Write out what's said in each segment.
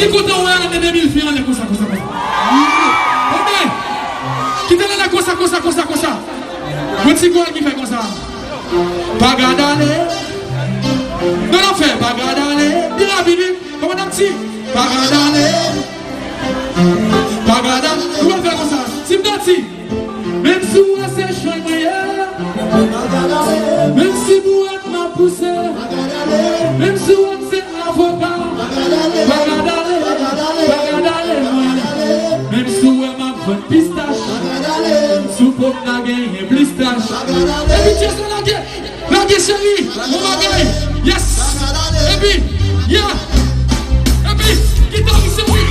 qui compte en l'air de 2000 filles, on est comme ça. Ok. Qui te l'a comme ça. Vous petit quoi qui fait comme ça? Pas garder. Non, non, fait pas garder. Dis la vie, comment on dit? Pas garder. Comment on fait comme ça? Si vous dites, même si vous êtes chouette, même si vous êtes ma poussée, même si vous êtes avocat, même si vous êtes ma bonne pistache, si vous êtes la gueule et blistache, et puis tu es la gueule chérie, on va gagner, yes, et puis, yeah, et puis, qui t'a mis sur lui,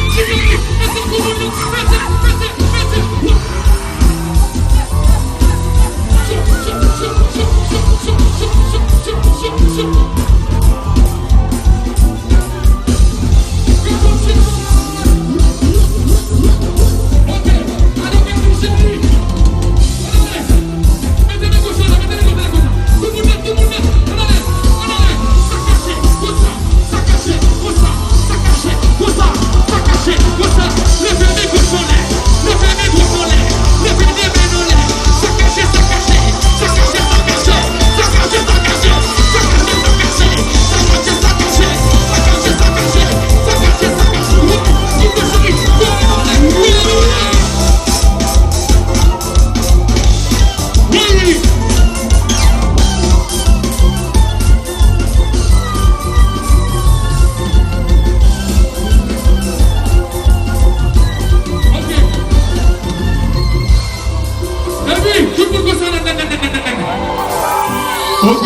ok,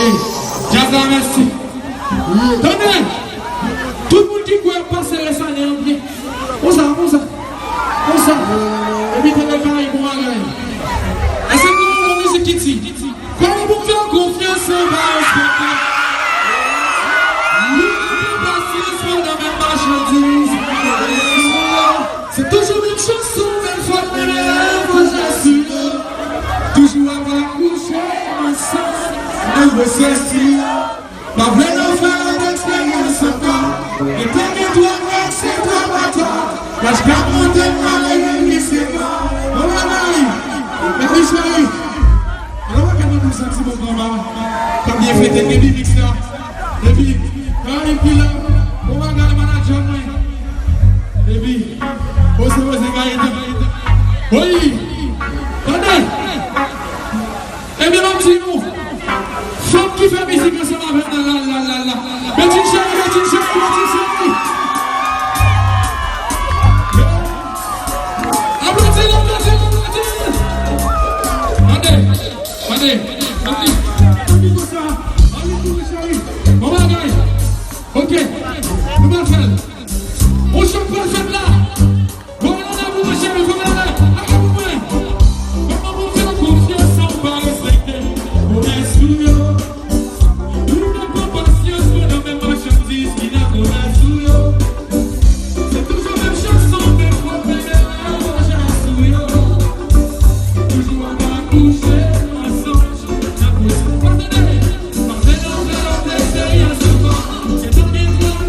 Jaza, merci. Donnez, tout le monde qui peut passer les années en bien. Comme ça. Et puis, quand les carrés pour aller. Et c'est pour mon musique qui dit. Comment vous faire confiance, on va respecter. Nous n'avons pas patience pour la même marchandise. C'est toujours une chanson, mais il faut que les lèvres, j'assure. Toujours avoir couché ensemble. Et vous ceci, pas vrai d'enfer d'expérience encore. Et t'inquiète-toi, c'est toi, pas toi. Parce qu'à mon témoin, l'ennemi, c'est moi. On va aller. Mais puis, chérie, alors, quand on nous sentit mon combat, comme bien fait des lyrics là. Et puis, quand il est là, on va regarder le manager. Et puis, on se voit, c'est gars. Oui, attendez. Eh bien, mon petit nous. Femme qui fait musique ensemble avec la. Petite chérie. Applaudis. Allez. On va gagner. Ok. Nous allons faire. On chante pas cette là. Comment on a vous, ma chérie, comment on a. Comment vous faire confiance, on va respecter. On est sous yo. Nous n'avons pas patience pour la même marchandise qui n'a qu'on a sous yo. C'est toujours la même chanson, mais faut faire la marche sous yo. Toujours on va coucher ensemble. La couche, pardonnez. Pardonnez, on fait l'expérience encore. C'est dans les doigts.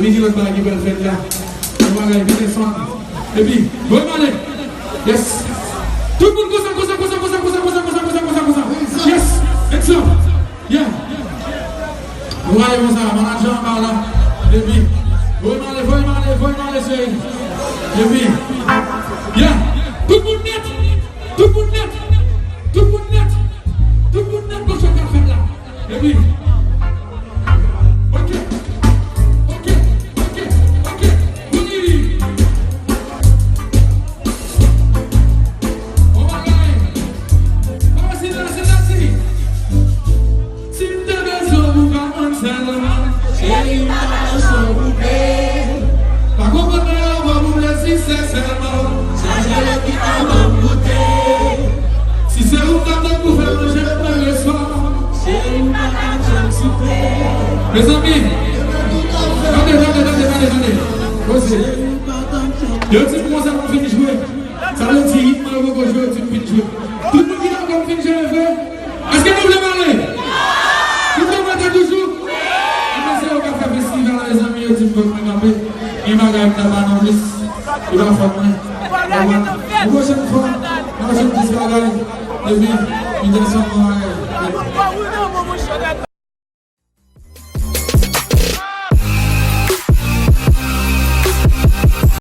puis il y a l'autre qui va le faire là. On va aller descendre. Et puis, bon, allez. Yes. Tout le monde, comme ça. Yes. Excellent. Yeah. On va aller comme ça, manager par là. Et puis, bon, allez, c'est. Et puis, yeah. Tout le monde net. Tout le monde net. Tout le monde net. Tout le monde net pour ce qu'on fait là. Et puis, ok. Si c'est où t'attends pour faire manger le soir. Mes amis, attendez. Je dis comment ça va finir jouer. Ça veut dire rythme le beau jouer, tu finis jouer. Tout le monde qui a comme fini jouer le fait. Est-ce que vous voulez parler? Vous comprenez toujours? C'est au café festival, les amis, je dis que vous m'avez il m'a gagné la banane, il va former. La prochaine fois, la prochaine fois, il descend.